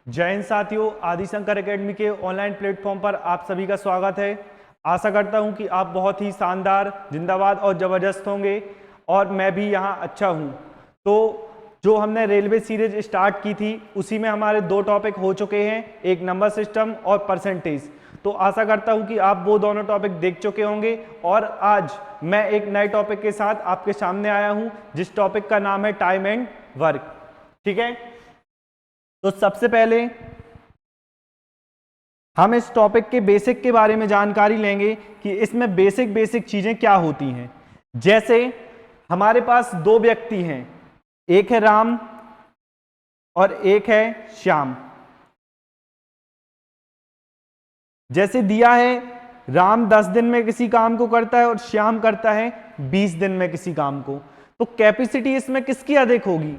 जय हिंद साथियों, आदिशंकर एकेडमी के ऑनलाइन प्लेटफॉर्म पर आप सभी का स्वागत है। आशा करता हूं कि आप बहुत ही शानदार, जिंदाबाद और ज़बरदस्त होंगे और मैं भी यहां अच्छा हूं। तो जो हमने रेलवे सीरीज स्टार्ट की थी उसी में हमारे दो टॉपिक हो चुके हैं, एक नंबर सिस्टम और परसेंटेज। तो आशा करता हूं कि आप वो दोनों टॉपिक देख चुके होंगे और आज मैं एक नए टॉपिक के साथ आपके सामने आया हूं जिस टॉपिक का नाम है टाइम एंड वर्क। ठीक है, तो सबसे पहले हम इस टॉपिक के बेसिक के बारे में जानकारी लेंगे कि इसमें बेसिक चीजें क्या होती हैं। जैसे हमारे पास दो व्यक्ति हैं, एक है राम और एक है श्याम। जैसे दिया है, राम 10 दिन में किसी काम को करता है और श्याम करता है 20 दिन में किसी काम को। तो कैपेसिटी इसमें किसकी अधिक होगी?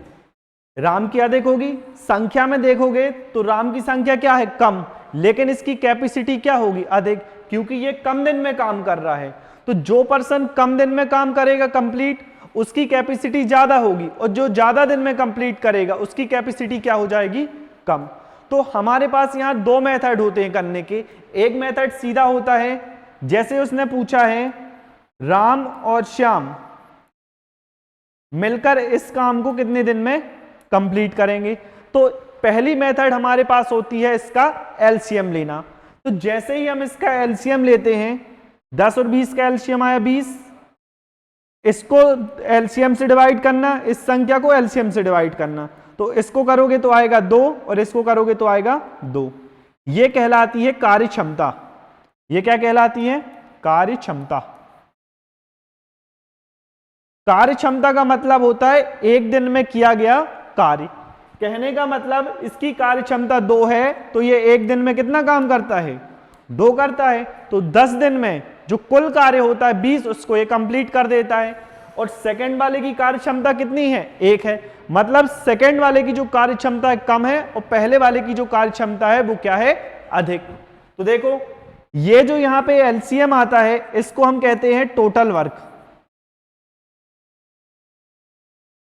राम की अधिक होगी। संख्या में देखोगे तो राम की संख्या क्या है? कम, लेकिन इसकी कैपेसिटी क्या होगी? अधिक, क्योंकि ये कम दिन में काम कर रहा है। तो जो पर्सन कम दिन में काम करेगा कंप्लीट, उसकी कैपेसिटी ज्यादा होगी, और जो ज्यादा दिन में कंप्लीट करेगा उसकी कैपेसिटी क्या हो जाएगी? कम। तो हमारे पास यहां दो मेथड होते हैं करने के। एक मेथड सीधा होता है, जैसे उसने पूछा है राम और श्याम मिलकर इस काम को कितने दिन में कंप्लीट करेंगे। तो पहली मेथड हमारे पास होती है इसका एलसीएम लेना। तो जैसे ही हम इसका एलसीएम लेते हैं, 10 और 20 का एलसीएम आया 20, इसको एलसीएम से डिवाइड करना, इस संख्या को एलसीएम से डिवाइड करना। तो इसको करोगे तो आएगा 2 और इसको करोगे तो आएगा 2। ये कहलाती है कार्य क्षमता। ये क्या कहलाती है? कार्य क्षमता। कार्य क्षमता का मतलब होता है एक दिन में किया गया कार्य। कहने का मतलब इसकी कार्य क्षमता 2 है, तो ये एक दिन में कितना काम करता है? 2 करता है। तो 10 दिन में जो कुल कार्य होता है 20, उसको ये कंप्लीट कर देता है। और सेकंड वाले की कार्य क्षमता कितनी है? 1 है। मतलब सेकंड वाले की जो कार्य क्षमता है कम है और पहले वाले की जो कार्य क्षमता है वो क्या है? अधिक। तो देखो, ये जो यहां पे एलसीएम आता है इसको हम कहते हैं टोटल वर्क,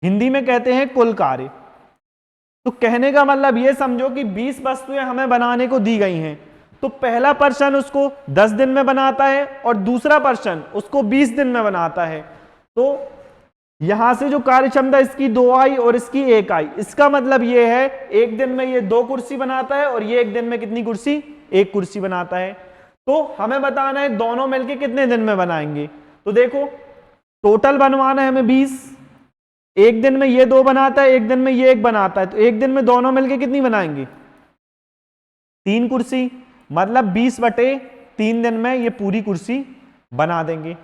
हिंदी में कहते हैं कुल कार्य। तो कहने का मतलब ये समझो कि 20 वस्तुएं हमें बनाने को दी गई हैं, तो पहला पर्सन उसको 10 दिन में बनाता है और दूसरा पर्सन उसको 20 दिन में बनाता है। तो यहां से जो कार्य क्षमता इसकी 2 आई और इसकी 1 आई, इसका मतलब ये है एक दिन में ये 2 कुर्सी बनाता है और ये एक दिन में कितनी कुर्सी? 1 कुर्सी बनाता है। तो हमें बताना है दोनों मिलके कितने दिन में बनाएंगे। तो देखो, टोटल बनवाना है हमें 20, एक दिन में ये 2 बनाता है, एक दिन में ये 1 बनाता है, तो एक दिन में दोनों मिलके कितनी बनाएंगे? 3 कुर्सी। मतलब 20/3 दिन में ये पूरी कुर्सी बना देंगे।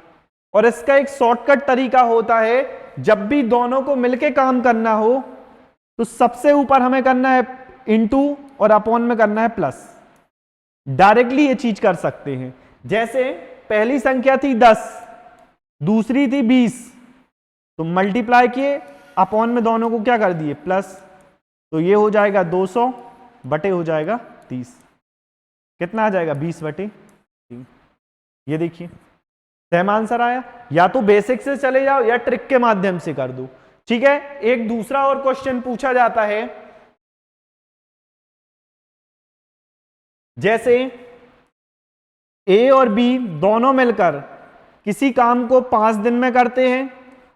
और इसका एक शॉर्टकट तरीका होता है, जब भी दोनों को मिलके काम करना हो तो सबसे ऊपर हमें करना है इनटू और अपॉन में करना है प्लस। डायरेक्टली ये चीज कर सकते हैं। जैसे पहली संख्या थी 10, दूसरी थी 20, तो मल्टीप्लाई किए, अपॉन में दोनों को क्या कर दिए? प्लस। तो ये हो जाएगा 200 बटे हो जाएगा 30। कितना आ जाएगा? 20/3। ये देखिए, सेम आंसर आया। या तो बेसिक से चले जाओ या ट्रिक के माध्यम से कर दो। ठीक है, एक दूसरा और क्वेश्चन पूछा जाता है, जैसे ए और बी दोनों मिलकर किसी काम को 5 दिन में करते हैं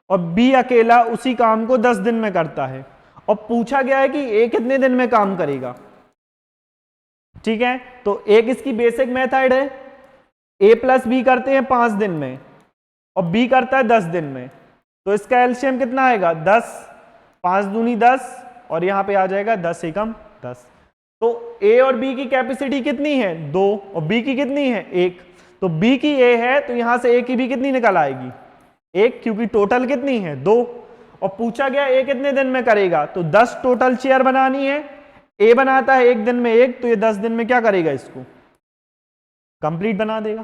और बी अकेला उसी काम को 10 दिन में करता है, और पूछा गया है कि ए कितने दिन में काम करेगा। ठीक है, तो एक इसकी बेसिक मेथड है, ए प्लस बी करते हैं 5 दिन में और बी करता है 10 दिन में। तो इसका एलसीएम कितना आएगा? 10, 5 दूनी 10, और यहां पे आ जाएगा 10 एकम 10। तो ए और बी की कैपेसिटी कितनी है? 2, और बी की कितनी है? 1। तो बी की ए है, तो यहां से ए की बी कितनी निकल आएगी? 1, क्योंकि टोटल कितनी है? 2। और पूछा गया ए कितने दिन में करेगा, तो 10 टोटल चेयर बनानी है। ए बनाता है एक दिन में 1, तो ये 10 दिन में क्या करेगा? इसको कंप्लीट बना देगा।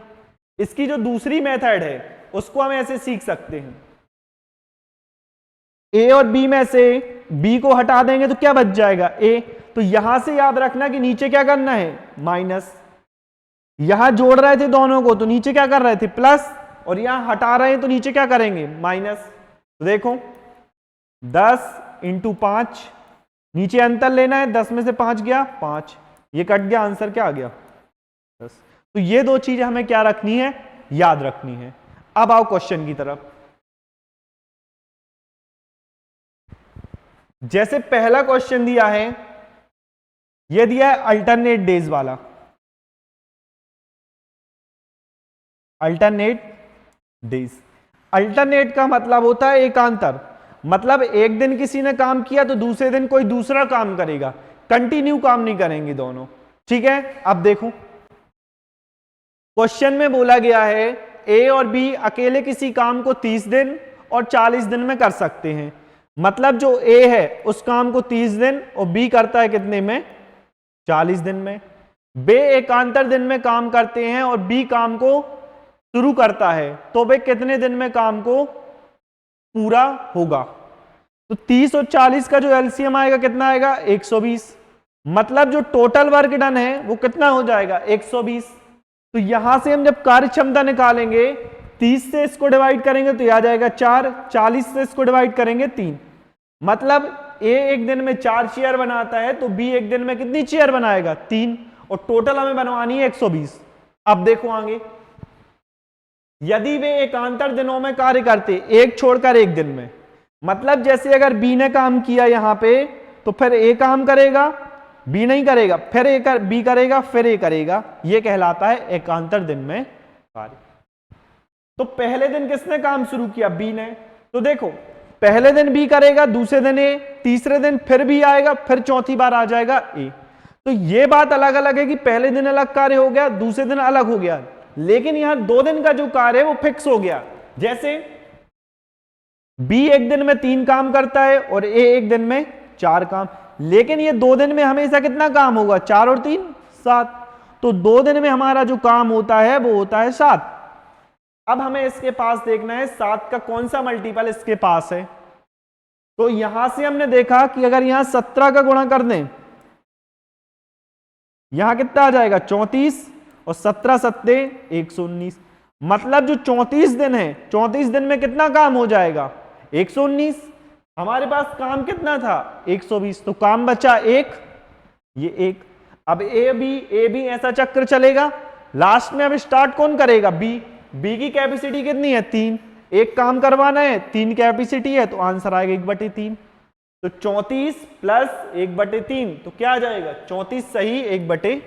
इसकी जो दूसरी मेथड है उसको हम ऐसे सीख सकते हैं, ए और बी में से बी को हटा देंगे तो क्या बच जाएगा? ए। तो यहां से याद रखना कि नीचे क्या करना है? माइनस। यहां जोड़ रहे थे दोनों को तो नीचे क्या कर रहे थे? प्लस। और यहां हटा रहे हैं तो नीचे क्या करेंगे? माइनस। तो देखो, 10 × 5 नीचे अंतर लेना है, 10 में से 5 गया 5, ये कट गया, आंसर क्या आ गया 10। तो ये दो चीजें हमें क्या रखनी है, याद रखनी है। अब आओ क्वेश्चन की तरफ। जैसे पहला क्वेश्चन दिया है, ये दिया है अल्टरनेट डेज वाला, अल्टरनेट डेज। अल्टरनेट का मतलब होता है एकांतर, मतलब एक दिन किसी ने काम किया तो दूसरे दिन कोई दूसरा काम करेगा, कंटिन्यू काम नहीं करेंगे दोनों। ठीक है, अब देखो क्वेश्चन में बोला गया है ए और बी अकेले किसी काम को 30 दिन और 40 दिन में कर सकते हैं। मतलब जो ए है उस काम को 30 दिन और बी करता है कितने में, 40 दिन में। वे एकांतर दिन में काम करते हैं और बी काम को शुरू करता है, तो वे कितने दिन में काम को पूरा होगा। तो 30 और 40 का जो एलसीएम आएगा कितना आएगा, 120। मतलब जो टोटल वर्क डन है वो कितना हो जाएगा, 120। तो यहां से हम जब कार्य क्षमता निकालेंगे, 30 से इसको डिवाइड करेंगे तो यह आ जाएगा 4, 40 से इसको डिवाइड करेंगे 3। मतलब ए एक दिन में 4 चेयर बनाता है तो बी एक दिन में कितनी चेयर बनाएगा, 3, और टोटल हमें बनवानी है 120। अब देखो आगे, यदि वे एकांतर दिनों में कार्य करते, एक छोड़कर एक दिन में, मतलब जैसे अगर बी ने काम किया यहां पे तो फिर ए काम करेगा, बी नहीं करेगा, फिर ए बी करेगा, फिर ए करेगा, यह कहलाता है एकांतर दिन में कार्य। तो पहले दिन किसने काम शुरू किया, बी ने। तो देखो पहले दिन बी करेगा, दूसरे दिन ए, तीसरे दिन फिर बी आएगा, फिर चौथी बार आ जाएगा ए। तो ये बात अलग अलग है कि पहले दिन अलग कार्य हो गया, दूसरे दिन अलग हो गया, लेकिन यहां 2 दिन का जो कार्य है वो फिक्स हो गया। जैसे बी एक दिन में 3 काम करता है और ए एक दिन में 4 काम, लेकिन ये 2 दिन में हमेशा कितना काम होगा, 4 और 3 7। तो 2 दिन में हमारा जो काम होता है वो होता है 7। अब हमें इसके पास देखना है 7 का कौन सा मल्टीपल इसके पास है। तो यहां से हमने देखा कि अगर यहां 17 का गुणा कर दें, यहां कितना आ जाएगा 34, और 17 सत्ते 119। मतलब जो 34 दिन है, 34 दिन में कितना काम हो जाएगा, 119। हमारे पास काम कितना था, 120, तो काम बचा 1, ये 1। अब ए बी ऐसा चक्र चलेगा, लास्ट में अब स्टार्ट कौन करेगा, बी की कैपेसिटी कितनी है, 3, एक काम करवाना है, 3 कैपेसिटी है, तो आंसर आएगा 1/3। तो 34 प्लस 1/3, तो क्या आ जाएगा 34 सही 1/3।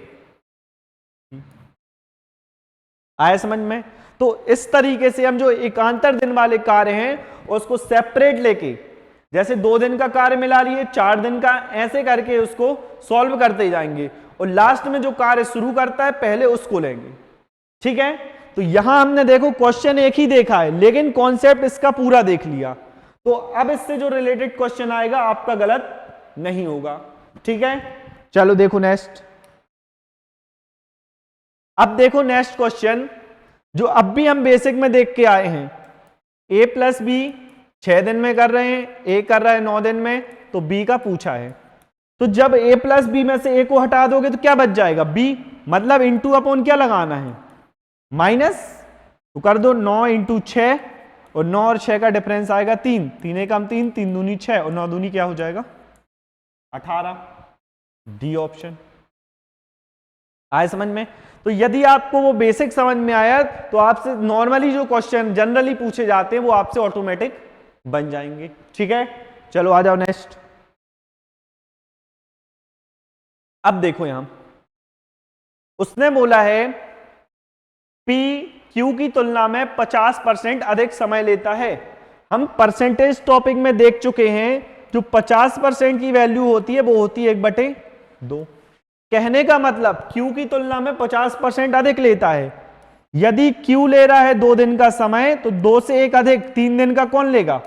आया समझ में। तो इस तरीके से हम जो एकांतर दिन वाले कार्य हैं उसको सेपरेट लेके, जैसे 2 दिन का कार्य मिला लिए, 4 दिन का, ऐसे करके उसको सॉल्व करते जाएंगे, और लास्ट में जो कार्य शुरू करता है पहले उसको लेंगे। ठीक है, तो यहां हमने देखो क्वेश्चन एक ही देखा है लेकिन कॉन्सेप्ट इसका पूरा देख लिया, तो अब इससे जो रिलेटेड क्वेश्चन आएगा आपका गलत नहीं होगा। ठीक है, चलो देखो नेक्स्ट। अब देखो नेक्स्ट क्वेश्चन जो अब भी हम बेसिक में देख के आए हैं, a प्लस बी 6 दिन में कर रहे हैं, a कर रहा है 9 दिन में, तो b का पूछा है। तो जब a प्लस बी में से a को हटा दोगे तो क्या बच जाएगा, b। मतलब इंटू अपॉन क्या लगाना है, माइनस। तो कर दो 9 इंटू 6, और 9 और 6 का डिफरेंस आएगा 3, 3 एकम 3, 3 दूनी 6, और 9 दूनी क्या हो जाएगा 18। D option. आए समझ में। तो यदि आपको वो बेसिक समझ में आया तो आपसे नॉर्मली जो क्वेश्चन जनरली पूछे जाते हैं वो आपसे ऑटोमेटिक बन जाएंगे। ठीक है, चलो आ जाओ नेक्स्ट। अब देखो यहां उसने बोला है P Q की तुलना में 50% अधिक समय लेता है। हम परसेंटेज टॉपिक में देख चुके हैं, जो 50% की वैल्यू होती है वो होती है 1/2। कहने का मतलब Q की तुलना में 50% अधिक लेता है। यदि Q ले रहा है 2 दिन का समय, तो 2 से 1 अधिक 3 दिन का कौन लेगा,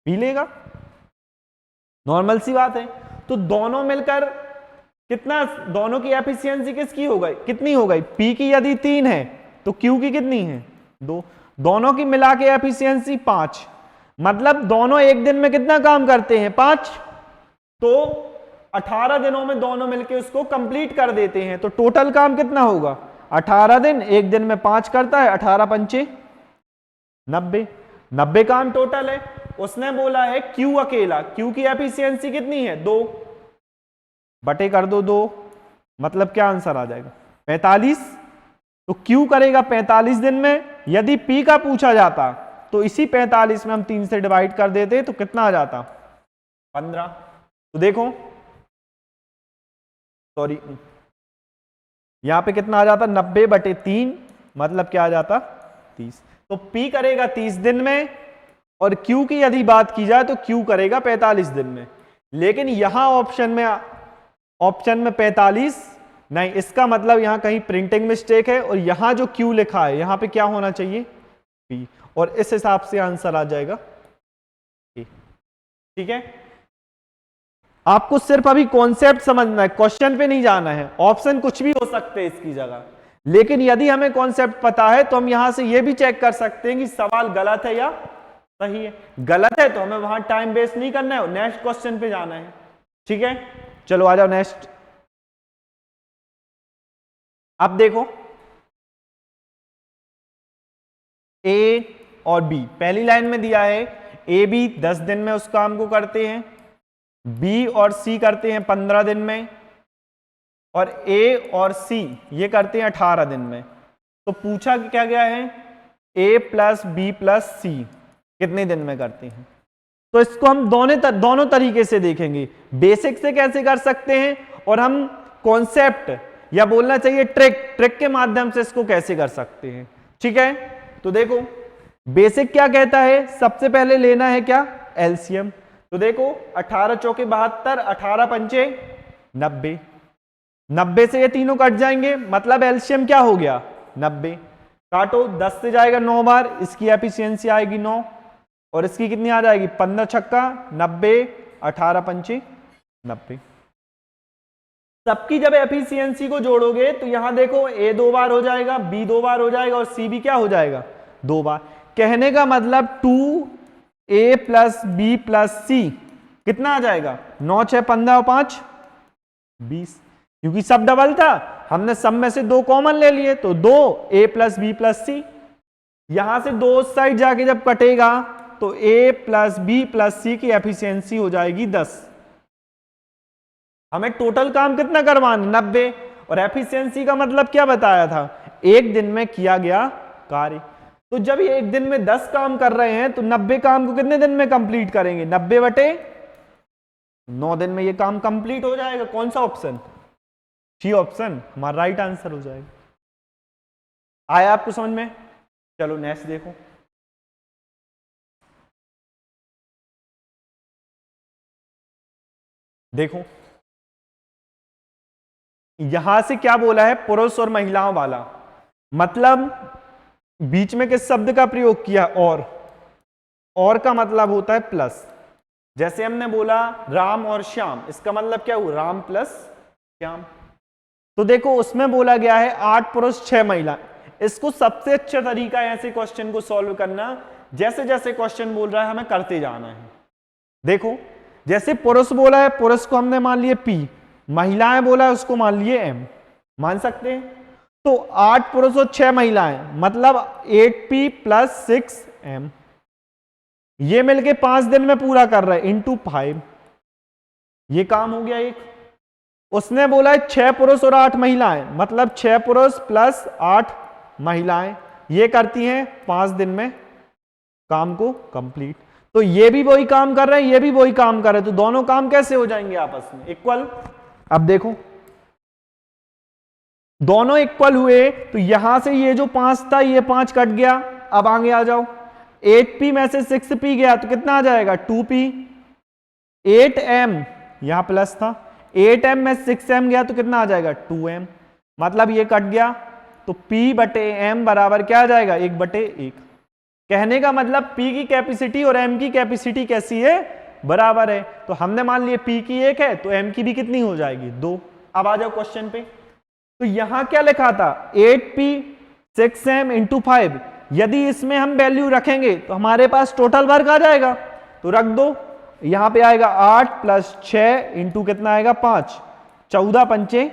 P लेगा। नॉर्मल सी बात है। तो दोनों मिलकर कितना, दोनों की एफिशिएंसी किसकी हो गई, कितनी हो गई, P की यदि 3 है तो Q की कितनी है 2, दोनों की मिला के एफिशिएंसी 5। मतलब दोनों एक दिन में कितना काम करते हैं 5, तो 18 दिनों में दोनों मिलके उसको कंप्लीट कर देते हैं। तो टोटल काम कितना होगा 18 दिन, एक दिन में 5 करता है, 18 पंचे 90, 90 काम टोटल है। उसने बोला है Q अकेला, Q की एफिशिएंसी कितनी है 2 बटे कर दो 2, मतलब क्या आंसर आ जाएगा 45। तो Q करेगा 45 दिन में। यदि P का पूछा जाता तो इसी 45 में हम 3 से डिवाइड कर देते तो कितना आ जाता 15। तो देखो सॉरी यहां पे कितना आ जाता 90 बटे 3, मतलब क्या आ जाता 30। तो P करेगा 30 दिन में और Q की यदि बात की जाए तो Q करेगा 45 दिन में। लेकिन यहां ऑप्शन में 45 नहीं, इसका मतलब यहां कहीं प्रिंटिंग मिस्टेक है और यहां जो Q लिखा है यहां पे क्या होना चाहिए P, और इस हिसाब से आंसर आ जाएगा P। ठीक है, आपको सिर्फ अभी कॉन्सेप्ट समझना है, क्वेश्चन पे नहीं जाना है। ऑप्शन कुछ भी हो सकते हैं इसकी जगह, लेकिन यदि हमें कॉन्सेप्ट पता है तो हम यहां से यह भी चेक कर सकते हैं कि सवाल गलत है या सही है। गलत है तो हमें वहां टाइम वेस्ट नहीं करना है, नेक्स्ट क्वेश्चन पे जाना है। ठीक है, चलो आ जाओ नेक्स्ट। अब देखो A और B पहली लाइन में दिया है, A B 10 दिन में उस काम को करते हैं, B और C करते हैं 15 दिन में, और A और C ये करते हैं 18 दिन में। तो पूछा क्या गया है A plus B plus C कितने दिन में करते हैं। तो इसको हम दोनों तरीके से देखेंगे, बेसिक से कैसे कर सकते हैं और हम कॉन्सेप्ट या बोलना चाहिए ट्रिक के माध्यम से इसको कैसे कर सकते हैं। ठीक है, तो देखो बेसिक क्या कहता है, सबसे पहले लेना है क्या एलसीएम। तो देखो 18 चौके 72, 18 पंचे 90, 90 से ये तीनों कट जाएंगे, मतलब एलसीएम क्या हो गया 90। काटो 10 से जाएगा 9 बार, इसकी एफिशिएंसी आएगी 9, और इसकी कितनी आ जाएगी 15 छक्का 90, 18 पंचे 90। सबकी जब एफिशिएंसी को जोड़ोगे तो यहां देखो A 2 बार हो जाएगा, B 2 बार हो जाएगा और C भी क्या हो जाएगा 2 बार। कहने का मतलब 2A plus B plus C कितना आ जाएगा 9 6 15 और 5 20, क्योंकि सब डबल था, हमने सब में से 2 कॉमन ले लिए तो 2A plus B plus C। यहां से 2 साइड जाके जब कटेगा तो A plus B plus C की एफिशिएंसी हो जाएगी 10। हमें टोटल काम कितना करवाना 90, और एफिशिएंसी का मतलब क्या बताया था एक दिन में किया गया कार्य। तो जब ये एक दिन में 10 काम कर रहे हैं तो 90 काम को कितने दिन में कंप्लीट करेंगे 90 बटे 9 दिन में ये काम कंप्लीट हो जाएगा। कौन सा ऑप्शन सी ऑप्शन हमारा राइट आंसर हो जाएगा। आया आपको समझ में। चलो नेक्स्ट देखो, देखो यहां से क्या बोला है पुरुष और महिलाओं वाला, मतलब बीच में किस शब्द का प्रयोग किया और का मतलब होता है प्लस। जैसे हमने बोला राम और श्याम, इसका मतलब क्या हुआ राम प्लस श्याम। तो देखो उसमें बोला गया है 8 पुरुष 6 महिला। इसको सबसे अच्छा तरीका है ऐसे क्वेश्चन को सॉल्व करना, जैसे जैसे क्वेश्चन बोल रहा है हमें करते जाना है। देखो जैसे पुरुष बोला है, पुरुष को हमने मान लिए P, महिलाएं बोला है उसको मान लिए M, मान सकते हैं। तो 8 पुरुष और 6 महिलाएं मतलब 8P प्लस 6M, ये मिलके 5 दिन में पूरा कर रहे हैं इंटू 5, ये काम हो गया एक। उसने बोला है 6 पुरुष और 8 महिलाएं, मतलब 6 पुरुष प्लस 8 महिलाएं, ये करती हैं 5 दिन में काम को कंप्लीट। तो ये भी वही काम कर रहे हैं, ये भी वही काम कर रहे हैं, तो दोनों काम कैसे हो जाएंगे आपस में इक्वल। अब देखो दोनों इक्वल हुए तो यहां से ये जो 5 था ये 5 कट गया। अब आगे आ जाओ, 8P में से 6P गया तो कितना आ जाएगा 2P। 8M यहां प्लस था, 8M में 6M गया तो कितना आ जाएगा 2M, मतलब ये कट गया तो P बटे M बराबर क्या आ जाएगा 1 बटे 1। कहने का मतलब P की कैपेसिटी और M की कैपेसिटी कैसी है बराबर है। तो हमने मान लिया P की 1 है तो M की भी कितनी हो जाएगी 2। अब आ जाओ क्वेश्चन पे, तो यहां क्या लिखा था 8P 6M इंटू 5, यदि इसमें हम वैल्यू रखेंगे तो हमारे पास टोटल वर्क आ जाएगा, तो रख दो। यहां पे आएगा 8 प्लस 6 इंटू कितना आएगा 5, 14 पंचे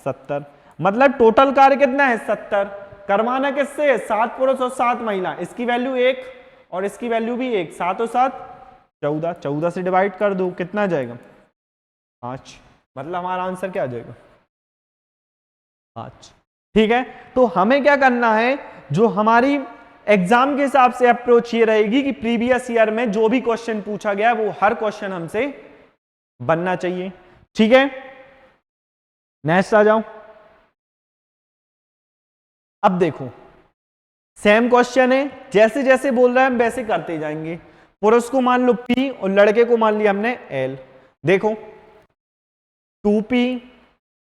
70, मतलब टोटल कार्य कितना है 70। करवाना किससे 7 पुरुष और 7 महिला, इसकी वैल्यू 1 और इसकी वैल्यू भी 1, 7 और 7 14, 14 से डिवाइड कर दो, कितना जाएगा 5, मतलब हमारा आंसर क्या आ जाएगा 5। ठीक है, तो हमें क्या करना है, जो हमारी एग्जाम के हिसाब से अप्रोच ये रहेगी कि प्रीवियस ईयर में जो भी क्वेश्चन पूछा गया है वो हर क्वेश्चन हमसे बनना चाहिए। ठीक है, नेक्स्ट आ जाओ। अब देखो सेम क्वेश्चन है, जैसे जैसे बोल रहा है हम वैसे करते जाएंगे। पुरुष को मान लो P और लड़के को मान लिया हमने L। देखो 2P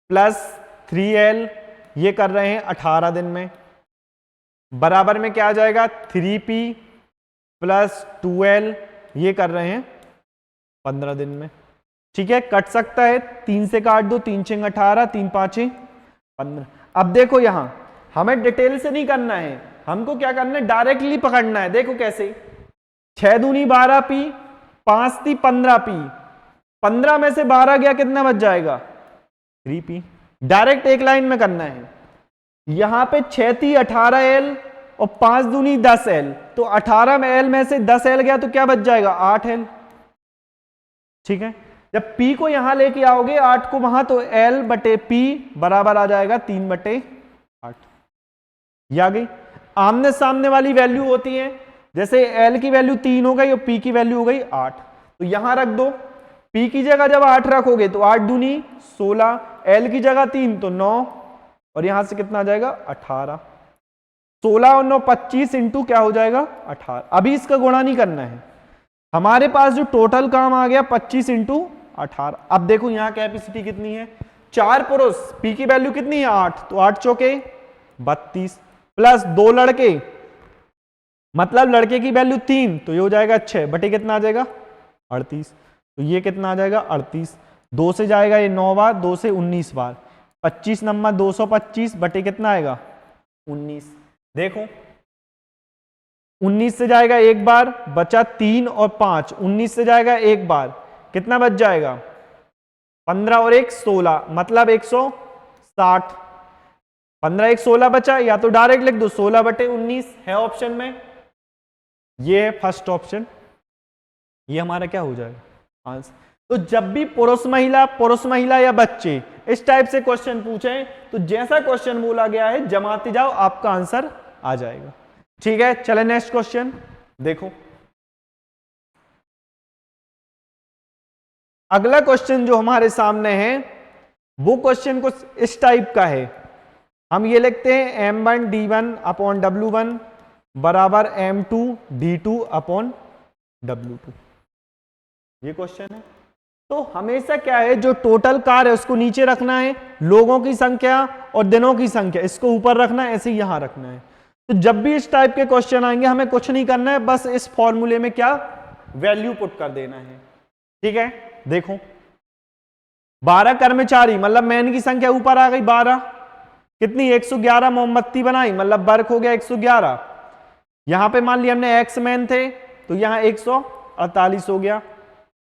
प्लस 3L ये कर रहे हैं 18 दिन में, बराबर में क्या आ जाएगा 3P प्लस 2L ये कर रहे हैं 15 दिन में। ठीक है, कट सकता है, 3 से काट दो, 3 6 18, 3 5 15। अब देखो यहां हमें डिटेल से नहीं करना है, हमको क्या करना है डायरेक्टली पकड़ना है। देखो कैसे, 6 दूनी 12P, 5 ती 15P, 15 में से 12 गया कितना बच जाएगा 3P। डायरेक्ट एक लाइन में करना है। यहां पे 6 ती 18L और 5 दूनी 10L, तो 18 में L में से 10L गया तो क्या बच जाएगा 8L। ठीक है, जब P को यहां लेके आओगे 8 को वहां, तो L बटे P बराबर आ जाएगा 3 बटे 8। ये आ गई। आमने सामने वाली वैल्यू होती है, जैसे L की वैल्यू 3 हो गई और P की वैल्यू हो गई 8, तो यहां रख दो। P की जगह जब 8 रखोगे तो 8 दूनी 16, L की जगह 3 तो 9, और यहां से कितना आ जाएगा 18। 16 और 9 25 इंटू क्या हो जाएगा 18। अभी इसका गुणा नहीं करना है, हमारे पास जो टोटल काम आ गया 25 इंटू 18। अब देखो यहां कैपेसिटी कितनी है, 4 पुरुष, P की वैल्यू कितनी है 8, तो 8 चौके 32 प्लस 2 लड़के, मतलब लड़के की वैल्यू 3, तो ये हो जाएगा 6 बटे कितना आ जाएगा 38, तो ये कितना आ जाएगा 38। 2 से जाएगा ये 9 बार, 2 से 19 बार, 25 नंबर 225 बटे कितना आएगा 19। देखो 19 से जाएगा एक बार, बचा 3 और 5, 19 से जाएगा एक बार, कितना बच जाएगा 15 और 1 16, मतलब 160। 15 1 16 बचा, या तो डायरेक्ट लिख दो 16 बटे 19 है ऑप्शन में, ये है फर्स्ट ऑप्शन, ये हमारा क्या हो जाएगा आंसर। तो जब भी पुरुष महिला या बच्चे इस टाइप से क्वेश्चन पूछे तो जैसा क्वेश्चन बोला गया है जमाते जाओ, आपका आंसर आ जाएगा। ठीक है, चले नेक्स्ट क्वेश्चन देखो। अगला क्वेश्चन जो हमारे सामने है वो क्वेश्चन कुछ इस टाइप का है। हम ये लिखते हैं M1 D1 अपॉन W1 बराबर M2 D2 अपॉन W2, ये क्वेश्चन है। तो हमेशा क्या है, जो टोटल कार है उसको नीचे रखना है, लोगों की संख्या और दिनों की संख्या इसको ऊपर रखना है, ऐसे ही यहां रखना है। तो जब भी इस टाइप के क्वेश्चन आएंगे हमें कुछ नहीं करना है, बस इस फॉर्मूले में क्या वैल्यू पुट कर देना है। ठीक है, देखो 12 कर्मचारी, मतलब मैन की संख्या ऊपर आ गई 12, कितनी 111 मोमबत्ती बनाई, मतलब वर्क हो गया 111। यहां पे मान लिया हमने एक्स मैन थे तो यहां 148 हो गया,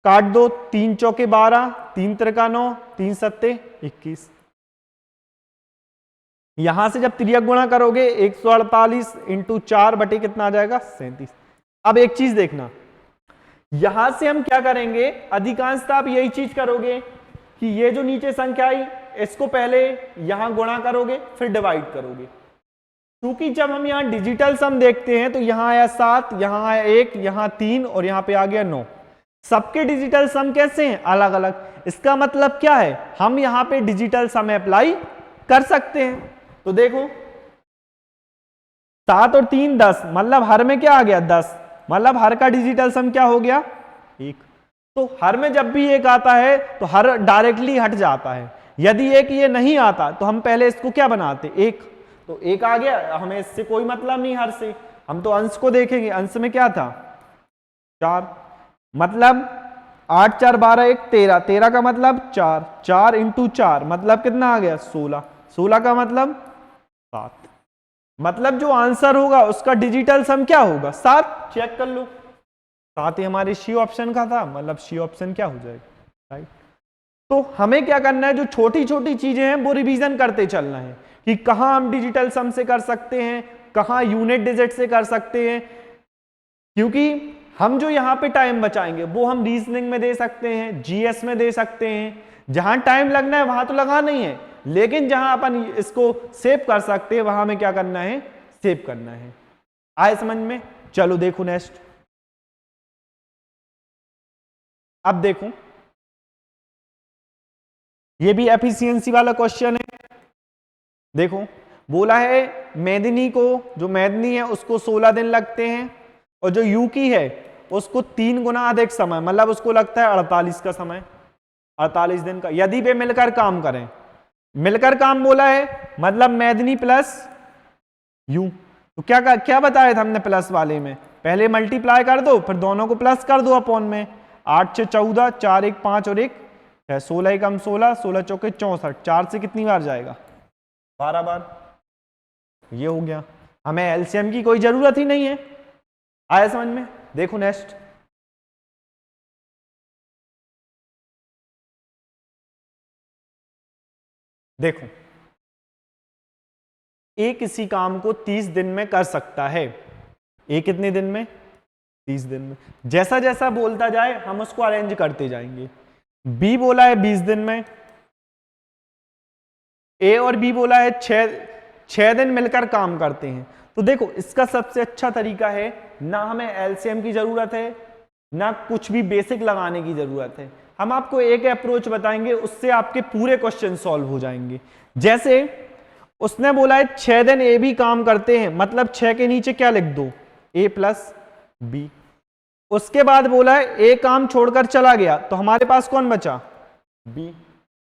काट दो, 3 चौके 12, 3 त्रिका 9, 3 सत्ते 21। यहां से जब त्रियक गुणा करोगे 148 इंटू 4 बटे कितना आ जाएगा 37। अब एक चीज देखना, यहां से हम क्या करेंगे, अधिकांशतः आप यही चीज करोगे कि ये जो नीचे संख्या आई इसको पहले यहां गुणा करोगे फिर डिवाइड करोगे, क्योंकि जब हम यहां डिजिटल सम देखते हैं तो यहां आया 7, यहां आया 1, यहां 3 और यहां पे आ गया 9। सबके डिजिटल सम कैसे हैं, अलग अलग। इसका मतलब क्या है, हम यहां पे डिजिटल सम अप्लाई कर सकते हैं। तो देखो 7 और 3 10, मतलब हर में क्या आ गया 10, मतलब हर का डिजिटल सम क्या हो गया 1। तो हर में जब भी 1 आता है तो हर डायरेक्टली हट जाता है। यदि 1 ये नहीं आता तो हम पहले इसको क्या बनाते 1, तो 1 आ गया, हमें इससे कोई मतलब नहीं हर से, हम तो अंश को देखेंगे। अंश में क्या था 4, मतलब 8 4 12 1 13, 13 का मतलब 4, 4 इंटू 4 मतलब कितना आ गया 16, 16 का मतलब 7, मतलब जो आंसर होगा उसका डिजिटल सम क्या होगा 7। चेक कर लो, 7 ही हमारे सी ऑप्शन का था, मतलब सी ऑप्शन क्या हो जाएगा राइट। तो हमें क्या करना है, जो छोटी छोटी चीजें हैं वो रिवीजन करते चलना है कि कहां हम डिजिटल सम से कर सकते हैं, कहां यूनिट डिजिट से कर सकते हैं, क्योंकि हम जो यहाँ पे टाइम बचाएंगे वो हम रीजनिंग में दे सकते हैं, जीएस में दे सकते हैं, जहां टाइम लगना है वहां तो लगाना ही है, लेकिन जहां अपन इसको सेव कर सकते हैं वहां हमें क्या करना है, सेव करना है। आए समझ में? चलो देखो नेक्स्ट। अब देखो ये भी एफिशिएंसी वाला क्वेश्चन है। देखो बोला है मेदिनी को, जो मेदिनी है उसको 16 दिन लगते हैं, और जो यू की है उसको 3 गुना अधिक समय, मतलब उसको लगता है 48 का समय, 48 दिन का, यदि वे मिलकर काम करें। मिलकर काम बोला है मतलब मेदिनी प्लस यू। तो क्या बताया था हमने प्लस वाले में, पहले मल्टीप्लाई कर दो फिर दोनों को प्लस कर दो अपॉन में। 8 से 14, 4 1 5 और 1 है, 16 1 16, 16 चौके 64, 4 से कितनी बार जाएगा, 12 बार। ये हो गया, हमें एलसीएम की कोई जरूरत ही नहीं है। आया समझ में? देखो नेक्स्ट। देखो ए किसी काम को 30 दिन में कर सकता है। ए कितने दिन में? 30 दिन में। जैसा जैसा बोलता जाए हम उसको अरेंज करते जाएंगे। बी बोला है 20 दिन में, ए और बी बोला है 6 दिन मिलकर काम करते हैं। तो देखो इसका सबसे अच्छा तरीका है, ना हमें एलसीएम की जरूरत है ना कुछ भी बेसिक लगाने की जरूरत है। हम आपको एक अप्रोच बताएंगे, उससे आपके पूरे क्वेश्चन सॉल्व हो जाएंगे। जैसे उसने बोला है 6 दिन ए भी काम करते हैं, मतलब 6 के नीचे क्या लिख दो, ए प्लस बी। उसके बाद बोला है ए काम छोड़कर चला गया, तो हमारे पास कौन बचा, बी।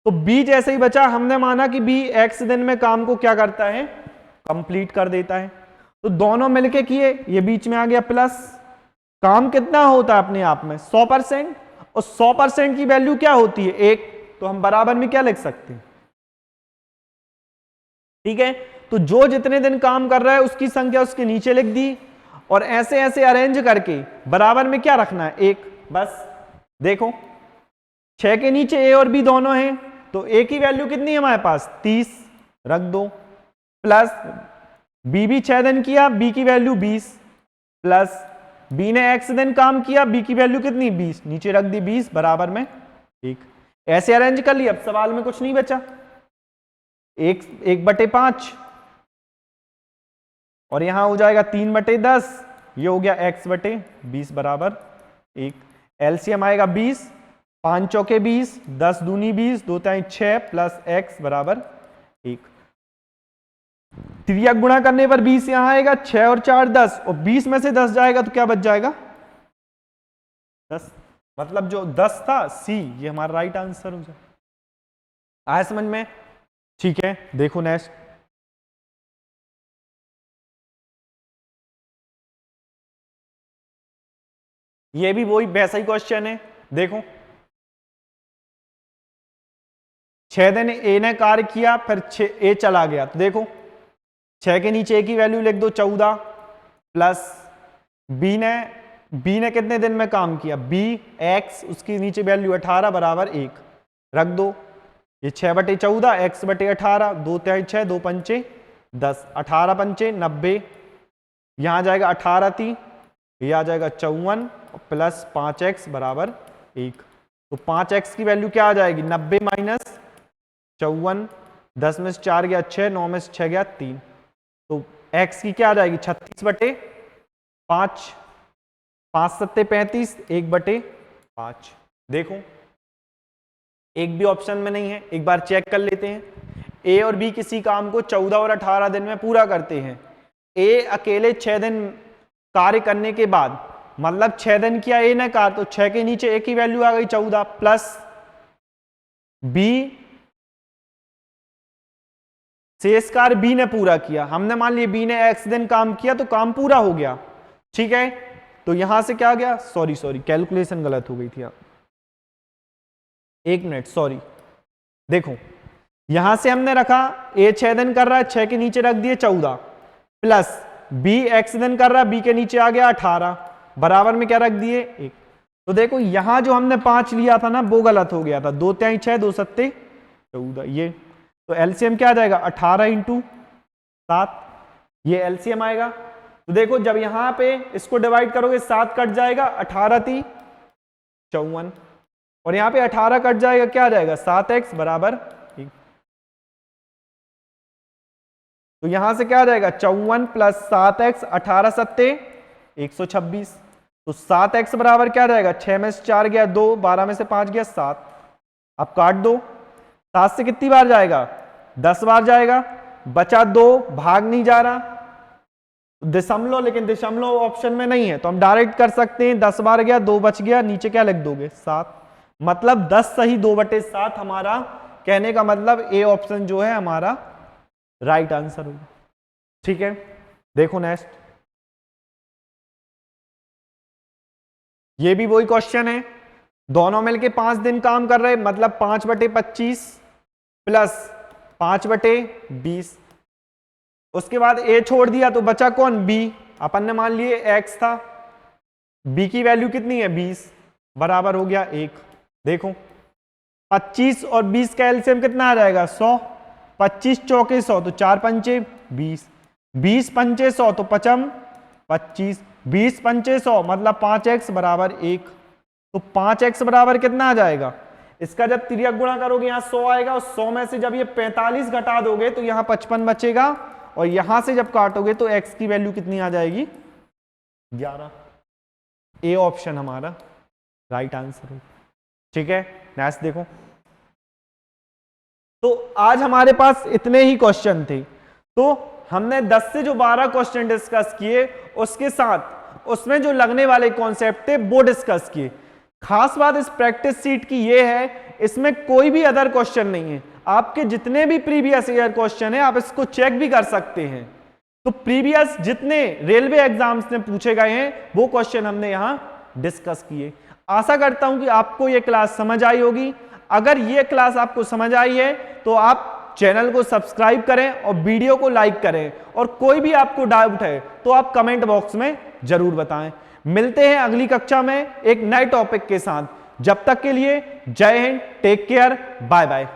तो बी जैसे ही बचा हमने माना कि बी एक्स दिन में काम को क्या करता है, कंप्लीट कर देता है। तो दोनों मिलके किए, ये बीच में आ गया प्लस। काम कितना होता है अपने आप में 100%, और 100% की वैल्यू क्या होती है, 1। तो हम बराबर में क्या लिख सकते हैं, ठीक है। तो जो जितने दिन काम कर रहा है उसकी संख्या उसके नीचे लिख दी, और ऐसे ऐसे अरेंज करके बराबर में क्या रखना है, 1 बस। देखो 6 के नीचे ए और बी दोनों हैं, तो ए की वैल्यू कितनी है हमारे पास, 30 रख दो, प्लस बी भी 6 दिन किया, बी की वैल्यू 20, प्लस बी ने x दिन काम किया, बी की वैल्यू कितनी 20, नीचे रख दी 20 बराबर में 1। ऐसे अरेंज कर लिया, अब सवाल में कुछ नहीं बचा, 1/5, और यहां हो जाएगा 3/10, ये हो गया x/20 बराबर 1। एलसीएम आएगा 20, 5 चौके 20, 10 दूनी 20, 2 तिहाई 6 प्लस x बराबर 1। त्रिया गुणा करने पर 20 यहां आएगा, 6 और 4 10, और 20 में से 10 जाएगा तो क्या बच जाएगा, 10। मतलब जो 10 था सी, ये हमारा राइट आंसर हो जाए। आया समझ में? ठीक है, देखो नेक्स्ट। ये भी वही वैसा ही क्वेश्चन है। देखो 6 दिन ए ने कार्य किया, फिर ए चला गया, तो देखो 6 के नीचे ए की वैल्यू लिख दो 14, प्लस बी ने कितने दिन में काम किया, बी एक्स, उसकी नीचे वैल्यू 18 बराबर 1 रख दो। ये 6/14 x/18, 2 तिहाई 6, 2 पंचे 10, 18 पंचे 90, यहां जाएगा 18 3, ये आ जाएगा 54 प्लस 5x बराबर 1। तो 5x की वैल्यू क्या आ जाएगी, 90 माइनस 54, 10 में से 4 गया 6, 9 में से 6 गया 3, तो x की क्या आ जाएगी 36/5, 5 7 35, 1/5। देखो एक भी ऑप्शन में नहीं है, एक बार चेक कर लेते हैं। ए और बी किसी काम को 14 और 18 दिन में पूरा करते हैं। ए अकेले 6 दिन कार्य करने के बाद, मतलब 6 दिन किया ए ने कार्य, तो 6 के नीचे ए की वैल्यू आ गई 14, प्लस बी शेष कार्य बी ने पूरा किया। हमने मान लिया बी ने x दिन काम किया तो काम पूरा हो गया, ठीक है। तो यहां से क्या आ गया, सॉरी कैलकुलेशन गलत हो गई थी, एक मिनट सॉरी। देखो यहां से हमने रखा ए 6 दिन कर रहा है, 6 के नीचे रख दिए 14, प्लस बी x दिन कर रहा है, बी के नीचे आ गया 18 बराबर में क्या रख दिए 1। तो देखो यहां जो हमने 5 लिया था ना वो गलत हो गया था, 2 तिहाई 6, 2 सत्ते 14, ये तो एलसीएम क्या आ जाएगा 18 × 7, ये एलसीएम आएगा। तो देखो जब यहां पे इसको डिवाइड करोगे 7 कट जाएगा, 18 × 54, और यहां पे 18 कट जाएगा, क्या आ जाएगा 7x बराबर 1। तो यहां से क्या आ जाएगा 54 + 7x, 18 सत्ते 126। तो 7x बराबर क्या जाएगा, 6 में से 4 गया 2, 12 में से 5 गया 7। अब काट दो, 7 से कितनी बार जाएगा, 10 बार जाएगा, बचा 2, भाग नहीं जा रहा, दशमलव, लेकिन दशमलव ऑप्शन में नहीं है तो हम डायरेक्ट कर सकते हैं, 10 बार गया 2 बच गया, नीचे क्या लिख दोगे 7। मतलब 10 सही 2/7 हमारा, कहने का मतलब ए ऑप्शन जो है हमारा राइट आंसर होगा। ठीक है, देखो नेक्स्ट, ये भी वही क्वेश्चन है, दोनों मिलके 5 दिन काम कर रहे, मतलब 5/25 प्लस 5/20। उसके बाद ए छोड़ दिया तो बचा कौन, बी। अपन ने मान लिए एक्स था, बी की वैल्यू कितनी है 20, बराबर हो गया 1। देखो 25 और 20 का एलसीएम कितना आ जाएगा 100, 25 चौके 100 तो 4 पंचे 20, 20 पंचे 100 तो 55 25, 20 पंचे 100 मतलब 5x बराबर 1। तो 5x बराबर कितना आ जाएगा, इसका जब तिर्यक गुणा करोगे यहां 100 आएगा, और 100 में से जब ये 45 घटा दोगे तो यहां 55 बचेगा, और यहां से जब काटोगे तो x की वैल्यू कितनी आ जाएगी 11। ए ऑप्शन हमारा राइट आंसर होगा। ठीक है, नेक्स्ट देखो, तो आज हमारे पास इतने ही क्वेश्चन थे, तो हमने 10 से जो 12 क्वेश्चन डिस्कस किए, उसके साथ उसमें जो लगने वाले कॉन्सेप्ट थे वो डिस्कस किए। खास बात इस प्रैक्टिस सीट की ये है, इसमें कोई भी अदर क्वेश्चन नहीं है, आपके जितने भी प्रीवियस ईयर क्वेश्चन है आप इसको चेक भी कर सकते हैं। तो प्रीवियस जितने रेलवे एग्जाम्स में पूछे गए हैं वो क्वेश्चन हमने यहां डिस्कस किए। आशा करता हूं कि आपको यह क्लास समझ आई होगी। अगर यह क्लास आपको समझ आई है तो आप चैनल को सब्सक्राइब करें और वीडियो को लाइक करें, और कोई भी आपको डाउट है तो आप कमेंट बॉक्स में जरूर बताएं। मिलते हैं अगली कक्षा में एक नए टॉपिक के साथ। जब तक के लिए जय हिंद, टेक केयर, बाय बाय।